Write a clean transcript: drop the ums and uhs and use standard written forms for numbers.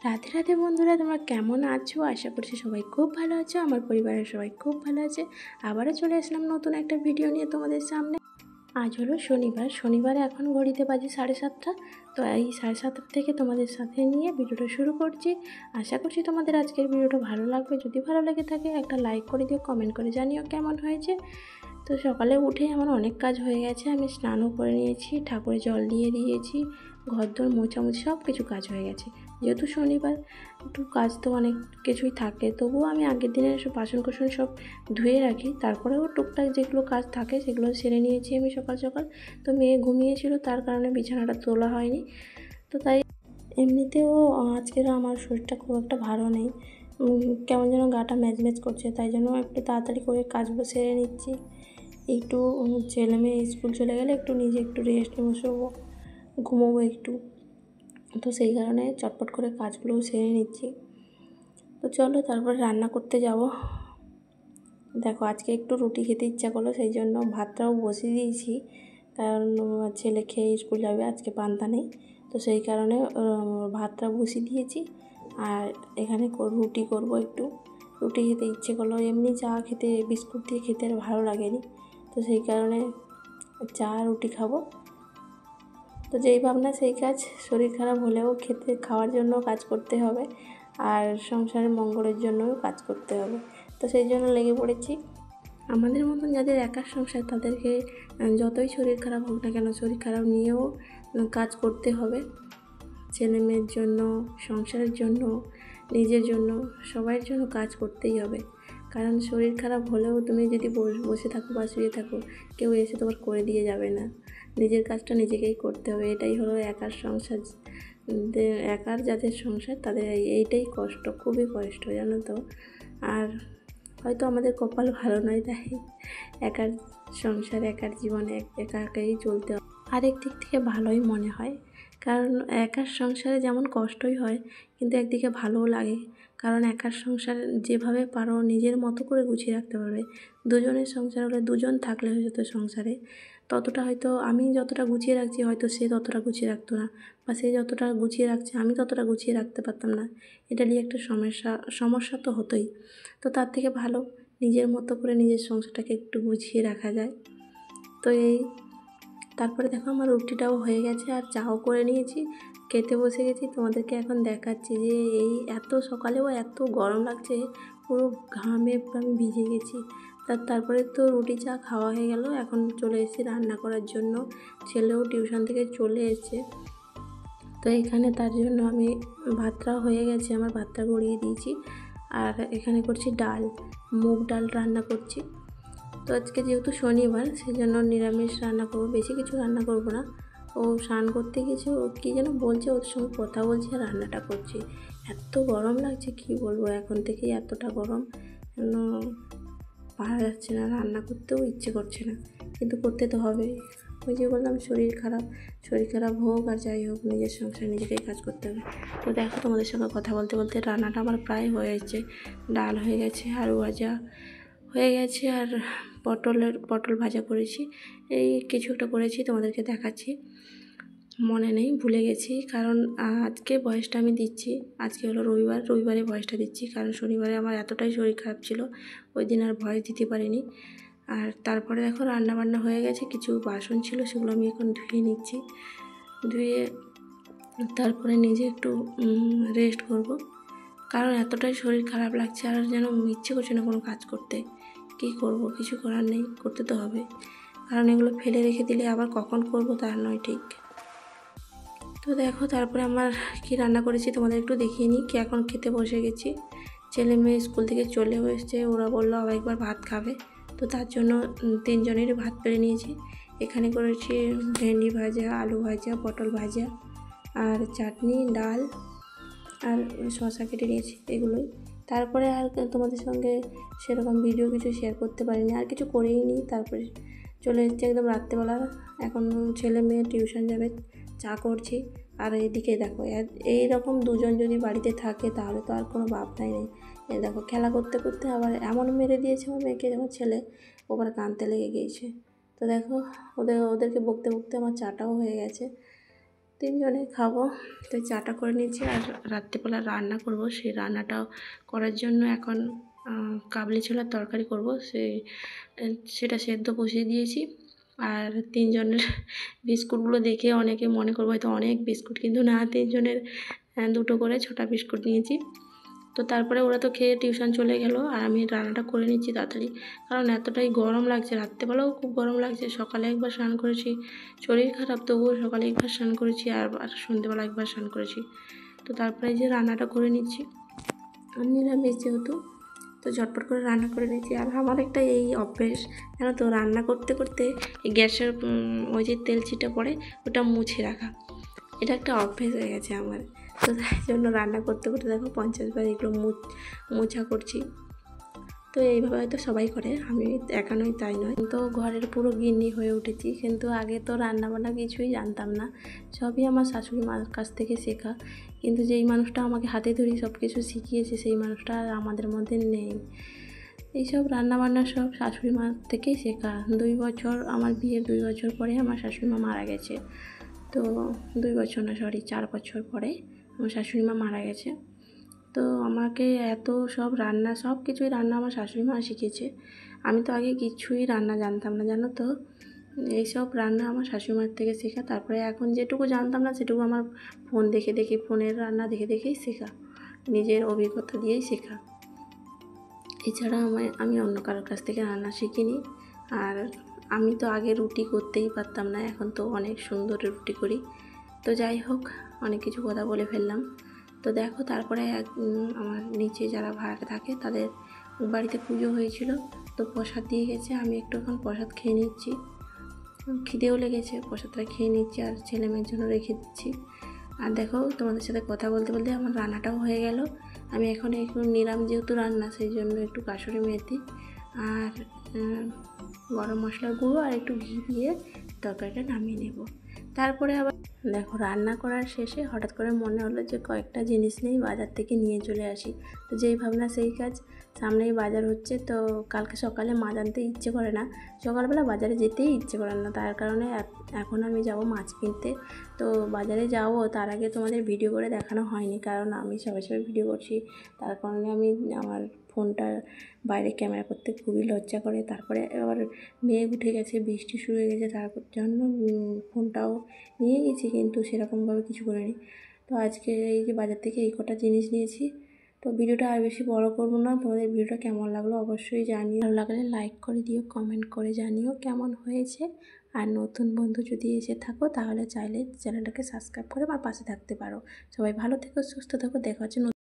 রাধে রাধে বন্ধুরা, তোমরা কেমন আছো? আশা করছি সবাই খুব ভালো আছো। আমার পরিবারের সবাই খুব ভালো আছে। আবারও চলে আসলাম নতুন একটা ভিডিও নিয়ে তোমাদের সামনে। আজ হলো শনিবার এখন ঘড়িতে বাজে 7:30। তো এই 7:30 থেকে তোমাদের সাথে নিয়ে ভিডিওটা শুরু করছি। আশা করছি তোমাদের আজকের ভিডিওটা ভালো লাগবে। যদি ভালো লেগে থাকে একটা লাইক করে দিও, কমেন্ট করে জানিও কেমন হয়েছে। তো সকালে উঠে আমার অনেক কাজ হয়ে গেছে। আমি স্নানও করে নিয়েছি, ঠাকুরে জল দিয়ে দিয়েছি, ঘরদোর মোছামুছি সব কিছু কাজ হয়ে গেছে। যেহেতু শনিবার একটু কাজ তো অনেক কিছুই থাকে, তবুও আমি আগের দিনের সব বাসন কোসন সব ধুয়ে রাখি। তারপরেও টুকটাক যেগুলো কাজ থাকে সেগুলো সেরে নিয়েছি আমি সকাল সকাল। তো মেয়ে ঘুমিয়েছিল, তার কারণে বিছানাটা তোলা হয়নি। তো তাই এমনিতেও আজকের আমার শরীরটা খুব একটা ভালো নেই, কেমন যেন গাটা ম্যাজম্যাজ করছে। তাই জন্য একটু তাড়াতাড়ি করে কাজগুলো সেরে নিচ্ছি। একটু ছেলে মেয়ে স্কুল চলে গেলে একটু নিজে একটু রেস্ট বসবো, ঘুমোবো একটু। তো সেই কারণে চটপট করে কাজগুলোও সেরে নিচ্ছি। তো চলো তারপর রান্না করতে যাব। দেখো আজকে একটু রুটি খেতে ইচ্ছা করলো, সেই জন্য ভাতটাও বসিয়ে দিয়েছি। কারণ ছেলে খেয়ে স্কুল যাবে, আজকে পান্তা নেই। তো সেই কারণে ভাতটা বসিয়ে দিয়েছি। আর এখানে রুটি করব একটু। রুটি খেতে ইচ্ছে করলো, এমনি চা খেতে বিস্কুট দিয়ে খেতে আর ভালো লাগেনি। তো সেই কারণে চা রুটি খাবো। তো যেই ভাবনা সেই কাজ। শরীর খারাপ হলেও খাওয়ার জন্য কাজ করতে হবে, আর সংসারের মঙ্গলের জন্যও কাজ করতে হবে। তো সেই জন্য লেগে পড়েছি। আমাদের মতন যাদের একার সংসার, তাদেরকে যতই শরীর খারাপ হোক না কেন, শরীর খারাপ নিয়েও কাজ করতে হবে। ছেলে মেয়ের জন্য, সংসারের জন্য, নিজের জন্য, সবার জন্য কাজ করতেই হবে। কারণ শরীর খারাপ হলেও তুমি যদি বসে থাকো বা শুয়ে থাকো, কেউ এসে তোমার করে দিয়ে যাবে না। নিজের কাজটা নিজেকেই করতে হবে। এটাই হলো একার সংসার। একার যাদের সংসার তাদের এইটাই কষ্ট, খুবই কষ্ট, জানো তো। আর হয়তো আমাদের কপাল ভালো নয়, তাই একার সংসার, একার জীবনে একা একাই চলতে হয়। আরেক দিক থেকে ভালোই মনে হয়, কারণ একার সংসারে যেমন কষ্টই হয়, কিন্তু একদিকে ভালোও লাগে। কারণ একার সংসার যেভাবে পারো নিজের মতো করে গুছিয়ে রাখতে পারবে। দুজনের সংসার হলে, দুজন থাকলে হয়তো সংসারে ততটা, হয়তো আমি যতটা গুছিয়ে রাখছি হয়তো সে ততটা গুছিয়ে রাখতো না, বা সে যতটা গুছিয়ে রাখছে আমি ততটা গুছিয়ে রাখতে পারতাম না। এটা নিয়ে একটা সমস্যা তো হতোই। তো তার থেকে ভালো নিজের মতো করে নিজের সংসারটাকে একটু গুছিয়ে রাখা যায়। তো তারপরে দেখো আমার রুটিটাও হয়ে গেছে, আর চাও করে নিয়েছি, খেতে বসে গেছি। তোমাদেরকে এখন দেখাচ্ছি যে এই এত সকালেও এত গরম লাগছে, পুরো ঘামে আমি ভিজে গেছি। তারপরে তো রুটি চা খাওয়া হয়ে গেল। এখন চলে এসেছি রান্না করার জন্য। ছেলেও টিউশন থেকে চলে এসেছে। তো এখানে তার জন্য আমি ভাতটা হয়ে গেছে, আমার ভাতটা গড়িয়ে দিয়েছি। আর এখানে করছি ডাল, মুগ ডাল রান্না করছি। তো আজকে যেহেতু শনিবার, সেই জন্য নিরামিষ রান্না করবো, বেশি কিছু রান্না করব না। ও স্নান করতে গেছে, ও কী যেন বলছে, ওর সঙ্গে কথা বলছি আর রান্নাটা করছি। এত গরম লাগছে কি বলবো, এখন থেকেই এতটা গরম, যেন পারা যাচ্ছে না, রান্না করতেও ইচ্ছে করছে না, কিন্তু করতে তো হবে। ওই যে বললাম শরীর খারাপ হোক আর যাই হোক, নিজের সংসার নিজেকেই কাজ করতে হবে। তো দেখো তোমাদের সঙ্গে কথা বলতে বলতে রান্নাটা আমার প্রায় হয়েছে। ডাল হয়ে গেছে, আলু ভাজা হয়ে গেছে, আর পটল ভাজা করেছি। এই কিছু একটা করেছি, তোমাদেরকে দেখাচ্ছি। মনে নেই, ভুলে গেছি। কারণ আজকে ভয়েসটা আমি দিচ্ছি, আজকে হলো রবিবারে ভয়েসটা দিচ্ছি। কারণ শনিবারে আমার এতটাই শরীর খারাপ ছিল, ওই দিন আর ভয়েস দিতে পারিনি। আর তারপরে দেখো রান্নাবান্না হয়ে গেছে, কিছু বাসন ছিল সেগুলো আমি এখন ধুয়ে নিচ্ছি। ধুয়ে তারপরে নিজে একটু রেস্ট করব। কারণ এতটাই শরীর খারাপ লাগছে, আর যেন ইচ্ছে করছে না কোনো কাজ করতে। কী করব, কিছু করার নেই, করতে তো হবে। কারণ এগুলো ফেলে রেখে দিলে আবার কখন করব তার নয় ঠিক। তো দেখো তারপরে আমার কি রান্না করেছি তোমাদের একটু দেখিয়ে নিই। কি এখন খেতে বসে গেছি, ছেলে মেয়ে স্কুল থেকে চলেও এসছে, ওরা বললো আবার একবার ভাত খাবে। তো তার জন্য তিনজনেরই ভাত বেড়ে নিয়েছি। এখানে করেছি ভেন্ডি ভাজা, আলু ভাজা, পটল ভাজা, আর চাটনি, ডাল, আর শসা কেটে নিয়েছি, এগুলোই। তারপরে আর তোমাদের সঙ্গে সেরকম ভিডিও কিছু শেয়ার করতে পারিনি, আর কিছু করেই নি। তারপরে চলে এসেছি একদম রাত্রেবেলা। এখন ছেলে মেয়ে টিউশন যাবে, চা করছি। আর এদিকে দেখো, এইরকম দুজন যদি বাড়িতে থাকে তাহলে তো আর কোনো ভাবনাই নেই। এই দেখো খেলা করতে করতে আবার এমন মেরে দিয়েছে আমার মেয়েকে, আমার ছেলে ওবার কাঁদতে লেগে গিয়েছে। তো দেখো ওদেরকে বকতে বকতে আমার চাটাও হয়ে গেছে। তিনজনে খাবো। তো চাটা করে নিয়েছি আর রাত্রিবেলা রান্না করব। সেই রান্নাটাও করার জন্য এখন কাবলি ছোলার তরকারি করব, সেটা সেদ্ধ বসিয়ে দিয়েছি। আর তিনজনের বিস্কুটগুলো দেখে অনেকে মনে করবো হয়তো অনেক বিস্কুট, কিন্তু না, তিনজনের দুটো করে ছোটা বিস্কুট নিয়েছি। তো তারপরে ওরা তো খেয়ে টিউশন চলে গেল আর আমি রান্নাটা করে নিচ্ছি তাড়াতাড়ি, কারণ এতটাই গরম লাগছে। রাত্রেবেলাও খুব গরম লাগছে, সকালে একবার স্নান করেছি, শরীর খারাপ তবুও সকালে একবার স্নান করেছি আর সন্ধ্যেবেলা একবার স্নান করেছি। তো তারপরে যে রান্নাটা করে নিচ্ছি, নিরামিষ যেহেতু, তো ঝটপট করে রান্না করে নিচ্ছি। আর আমার একটা এই অভ্যেস, জানো তো, রান্না করতে করতে এই গ্যাসের ওই যে তেল ছিটা পড়ে ওটা মুছে রাখা, এটা একটা অভ্যেস হয়ে গেছে আমার। তো তাই জন্য রান্না করতে করতে দেখো 50 বার এগুলো মোছা করছি। তো এইভাবে হয়তো সবাই করে, আমি একা নই তাই নয়, তো ঘরের পুরো গৃহিণী হয়ে উঠেছি। কিন্তু আগে তো রান্নাবান্না কিছুই জানতাম না, সবই আমার শাশুড়ি মার কাছ থেকে শেখা। কিন্তু যেই মানুষটা আমাকে হাতে ধরে সব কিছু শিখিয়েছে সেই মানুষটা আর আমাদের মধ্যে নেই। এইসব রান্নাবান্না সব শাশুড়ি মার থেকেই শেখা। 2 বছর, আমার বিয়ের 2 বছর পরে আমার শাশুড়ি মা মারা গেছে। তো 2 বছর না, সরি 4 বছর পরে আমার শাশুড়ি মা মারা গেছে। তো আমাকে এত সব রান্না, সব কিছুই রান্না আমার শাশুড়ি মা শিখিয়েছে। আমি তো আগে কিছুই রান্না জানতাম না, জানো তো। এইসব রান্না আমার শাশুড়ি মার থেকে শেখা। তারপরে এখন যেটুকু জানতাম না সেটুকু আমার ফোন দেখে দেখে, ফোনের রান্না দেখে দেখেই শেখা, নিজের অভিজ্ঞতা দিয়েই শেখা। এছাড়া আমি অন্য কারোর কাছ থেকে রান্না শিখিনি। আর আমি তো আগে রুটি করতেই পারতাম না, এখন তো অনেক সুন্দর রুটি করি। তো যাই হোক, অনেক কিছু কথা বলে ফেললাম। তো দেখো, তারপরে আমার নিচে যারা ভাড়াতে থাকে তাদের বাড়িতে পুজো হয়েছিল, তো প্রসাদ দিয়ে গেছে। আমি একটু এখন প্রসাদ খেয়ে নিচ্ছি, খিদেও লেগেছে, প্রসাদটা খেয়ে নিচ্ছি আর ছেলে মেয়ের জন্য রেখে দিচ্ছি। আর দেখো, তোমাদের সাথে কথা বলতে বলতে আমার রান্নাটাও হয়ে গেল। আমি এখন একটু নিরামিষ যেহেতু রান্না, সেই জন্য একটু কাসুরি মেথি আর গরম মশলার গুঁড়ো আর একটু ঘি দিয়ে তরকারিটা নামিয়ে নেব। তারপরে আবার দেখো, রান্না করার শেষে হঠাৎ করে মনে হলো যে কয়েকটা জিনিস নেই, বাজার থেকে নিয়ে চলে আসি। তো যেই ভাবনা সেই কাজ, সামনেই বাজার হচ্ছে। তো কালকে সকালে মাছ আনতে ইচ্ছে করে না, সকালবেলা বাজারে যেতেই ইচ্ছে করে না, তার কারণে এখন আমি যাব মাছ কিনতে। তো বাজারে যাব, তার আগে তোমাদের ভিডিও করে দেখানো হয়নি, কারণ আমি সবাই ভিডিও করছি, তার কারণে আমি আমার ফোনটা বাইরে ক্যামেরা করতে খুবই লজ্জা করে। তারপরে আবার মেঘ উঠে গেছে, বৃষ্টি শুরু হয়ে গেছে, তার জন্য ফোনটাও নিয়ে গেছি কিন্তু সেরকমভাবে কিছু করিনি। তো আজকে এই যে বাজার থেকে এই কটা জিনিস নিয়েছি। তো ভিডিওটা আর বেশি বড় করব না। তোমাদের ভিডিওটা কেমন লাগলো অবশ্যই জানিও, ভালো লাগলে লাইক করে দিও, কমেন্ট করে জানিও কেমন হয়েছে। আর নতুন বন্ধু যদি এসে থাকো তাহলে চাইলে চ্যানেলটাকে সাবস্ক্রাইব করে আমার পাশে থাকতে পারো। সবাই ভালো থেকো, সুস্থ থেকো, দেখা হচ্ছে